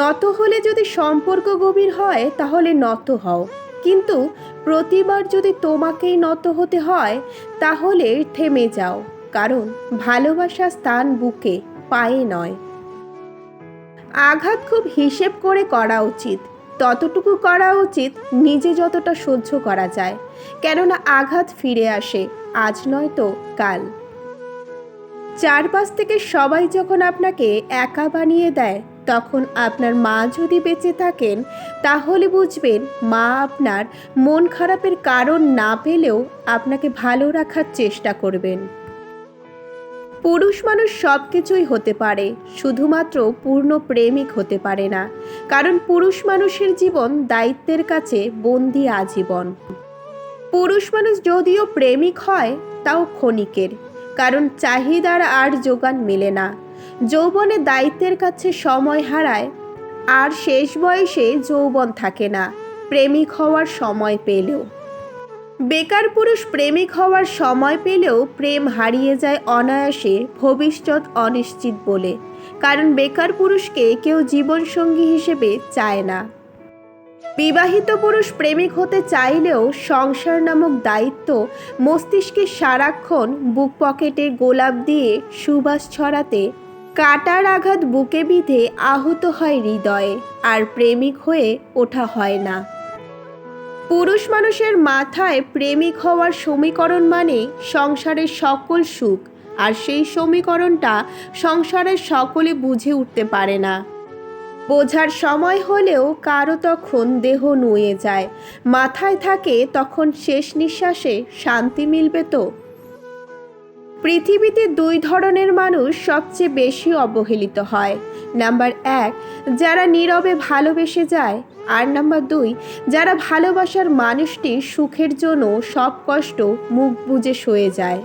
নত হলে যদি সম্পর্ক গভীর হয় তাহলে নত হও, কিন্তু প্রতিবার যদি তোমাকেই নত হতে হয় তাহলে থেমে যাও, কারণ ভালোবাসার স্থান বুকে, পায়ে নয়। আঘাত খুব হিসেব করে করা উচিত, ততটুকু করা উচিত নিজে যতটা সহ্য করা যায়, কেননা আঘাত ফিরে আসে, আজ নয় তো কাল। চারপাশ থেকে সবাই যখন আপনাকে একা বানিয়ে দেয়, তখন আপনার মা যদি বেঁচে থাকেন তাহলে বুঝবেন মা আপনার মন খারাপের কারণ না পেলেও আপনাকে ভালো রাখার চেষ্টা করবেন। পুরুষ মানুষ সব কিছুই হতে পারে, শুধুমাত্র পূর্ণ প্রেমিক হতে পারে না, কারণ পুরুষ মানুষের জীবন দায়িত্বের কাছে বন্দি আজীবন। পুরুষ মানুষ যদিও প্রেমিক হয় তাও ক্ষণিকের, কারণ চাহিদার আর যোগান মেলে না। যৌবনে দায়িত্বের কাছে সময় হারায়, আর শেষ বয়সে যৌবন থাকে না প্রেমিক হওয়ার সময় পেলেও। বেকার পুরুষ প্রেমিক হওয়ার সময় পেলেও প্রেম হারিয়ে যায় অনায়াসে, ভবিষ্যৎ অনিশ্চিত বলে, কারণ বেকার পুরুষকে কেউ জীবনসঙ্গী হিসেবে চায় না। বিবাহিত পুরুষ প্রেমিক হতে চাইলেও সংসার নামক দায়িত্ব মস্তিষ্কে সারাক্ষণ বুক পকেটে গোলাপ দিয়ে সুবাস ছড়াতে কাটার আঘাত বুকে বিঁধে আহত হয় হৃদয়ে, আর প্রেমিক হয়ে ওঠা হয় না। পুরুষ মানুষের মাথায় প্রেমিক হওয়ার সমীকরণ মানে সংসারের সকল সুখ, আর সেই সমীকরণটা সংসারের সকলে বুঝে উঠতে পারে না। বোঝার সময় হলেও কারো তখন দেহ নুয়ে যায়, মাথায় থাকে তখন শেষ নিঃশ্বাসে শান্তি মিলবে তো। পৃথিবীতে দুই ধরনের মানুষ সবচেয়ে বেশি অবহেলিত হয়। নাম্বার 1, যারা নীরবে ভালোবেসে যায়, আর নাম্বার 2, যারা ভালোবাসার মানুষটি সুখের জন্য সব কষ্ট মুখ বুজে সয়ে যায়।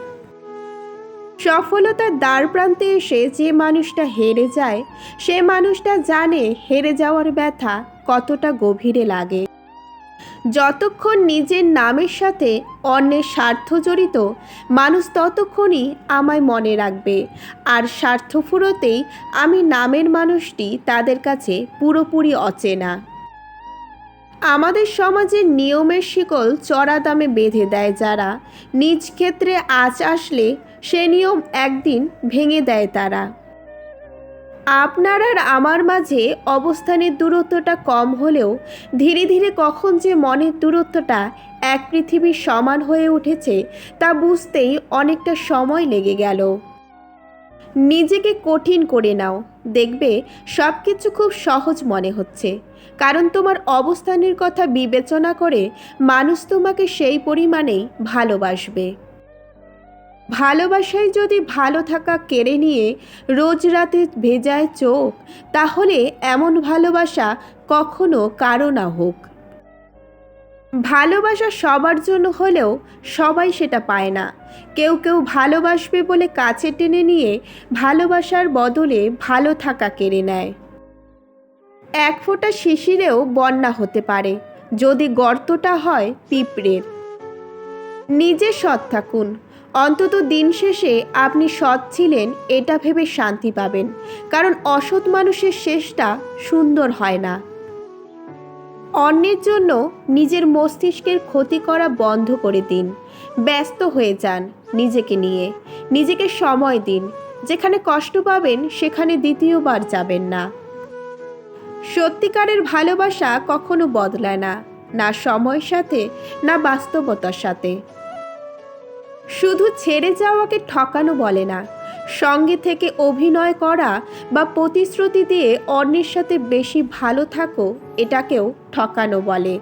সফলতার দ্বারপ্রান্তে এসে যে মানুষটা হেরে যায়, সে মানুষটা জানে হেরে যাওয়ার ব্যথা কতটা গভীরে লাগে। যতক্ষণ নিজের নামের সাথে অন্যের স্বার্থ জড়িত, মানুষ ততক্ষণই আমায় মনে রাখবে, আর স্বার্থ ফুরোতেই আমি নামের মানুষটি তাদের কাছে পুরোপুরি অচেনা। আমাদের সমাজের নিয়মের শিকল চড়া দামে বেঁধে দেয় যারা, নিজ ক্ষেত্রে আঁচ আসলে সে নিয়ম একদিন ভেঙে দেয় তারা। আপনার আর আমার মাঝে অবস্থানের দূরত্বটা কম হলেও ধীরে ধীরে কখন যে মনের দূরত্বটা এক পৃথিবীর সমান হয়ে উঠেছে তা বুঝতেই অনেকটা সময় লেগে গেল। নিজেকে কঠিন করে নাও, দেখবে সব কিছু খুব সহজ মনে হচ্ছে, কারণ তোমার অবস্থানের কথা বিবেচনা করে মানুষ তোমাকে সেই পরিমাণেই ভালোবাসবে। ভালোবাসায় যদি ভালো থাকা কেড়ে নিয়ে রোজ রাতে ভেজায় চোখ, তাহলে এমন ভালোবাসা কখনো কারো না হোক। ভালোবাসা সবার জন্য হলেও সবাই সেটা পায় না। কেউ কেউ ভালোবাসবে বলে কাছে টেনে নিয়ে ভালোবাসার বদলে ভালো থাকা কেড়ে নেয়। এক ফোঁটা শিশিরেও বন্যা হতে পারে যদি গর্তটা হয় পিঁপড়ের। নিজে সৎ থাকুন, অন্তত দিন শেষে আপনি সৎ ছিলেন এটা ভেবে শান্তি পাবেন, কারণ অসৎ মানুষের শেষটা সুন্দর হয় না। অন্যের জন্য নিজের মস্তিষ্কের ক্ষতি করা বন্ধ করে দিন। ব্যস্ত হয়ে যান নিজেকে নিয়ে, নিজেকে সময় দিন। যেখানে কষ্ট পাবেন সেখানে দ্বিতীয়বার যাবেন না। সত্যিকারের ভালোবাসা কখনো বদলায় না, না সময়ের সাথে না বাস্তবতার সাথে। শুধু ছেড়ে যাওয়াকে ঠকানো বলে না, সঙ্গে থেকে অভিনয় করা বা প্রতিশ্রুতি দিয়ে অন্যের সাথে বেশি ভালো থাকো এটাকেও ঠকানো বলে।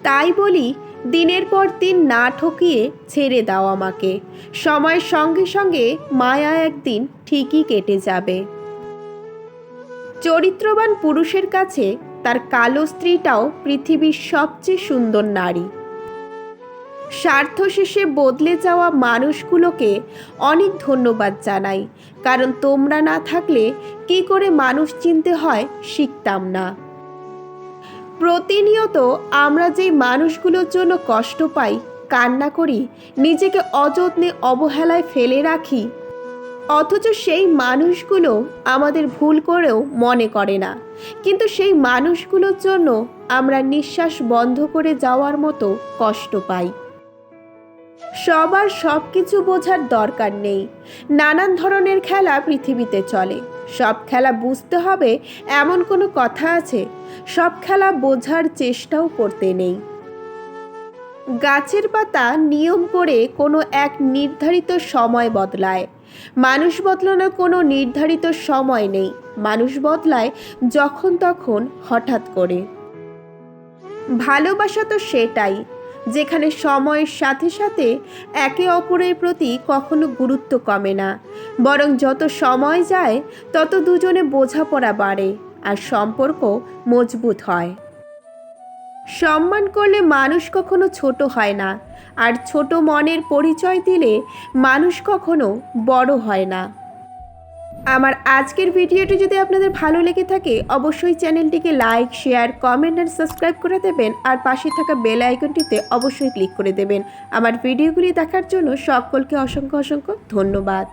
তাই বলি, দিনের পর দিন না ঠকিয়ে ছেড়ে দাও আমাকে, সময়ের সঙ্গে সঙ্গে মায়া একদিন ঠিকই কেটে যাবে। চরিত্রবান পুরুষের কাছে তার কালো স্ত্রীটাও পৃথিবীর সবচেয়ে সুন্দর নারী। স্বার্থ শেষে বদলে যাওয়া মানুষগুলোকে অনেক ধন্যবাদ জানাই, কারণ তোমরা না থাকলে কি করে মানুষ চিনতে হয় শিখতাম না। প্রতিনিয়ত আমরা যেই মানুষগুলোর জন্য কষ্ট পাই, কান্না করি, নিজেকে অযত্নে অবহেলায় ফেলে রাখি, অথচ সেই মানুষগুলো আমাদের ভুল করেও মনে করে না, কিন্তু সেই মানুষগুলোর জন্য আমরা নিঃশ্বাস বন্ধ করে যাওয়ার মতো কষ্ট পাই। সবার সব কিছু বোঝার দরকার নেই। নানান ধরনের খেলা পৃথিবীতে চলে। সব খেলা বুঝতে হবে এমন কোনো কথা আছে? সব খেলা বোঝার চেষ্টাও করতে নেই। গাছের পাতা নিয়ম করে কোনো এক নির্ধারিত সময় বদলায়। মানুষ বদলানোর কোনো নির্ধারিত সময় নেই। মানুষ বদলায় যখন তখন, হঠাৎ করে। ভালোবাসা তো সেটাই, যেখানে সময়ের সাথে সাথে একে অপরের প্রতি কখনো গুরুত্ব কমে না, বরং যত সময় যায় তত দুজনে বোঝাপড়া বাড়ে আর সম্পর্ক মজবুত হয়। সম্মান করলে মানুষ কখনো ছোট হয় না, আর ছোট মনের পরিচয় দিলে মানুষ কখনো বড় হয় না। আমার আজকের ভিডিওটি যদি আপনাদের ভালো লেগে থাকে, অবশ্যই চ্যানেলটিকে লাইক, শেয়ার, কমেন্ট আর সাবস্ক্রাইব করে দেবেন, আর পাশে থাকা বেল আইকনটিতে অবশ্যই ক্লিক করে দেবেন। আমার ভিডিওগুলি দেখার জন্য সকলকে অসংখ্য অসংখ্য ধন্যবাদ।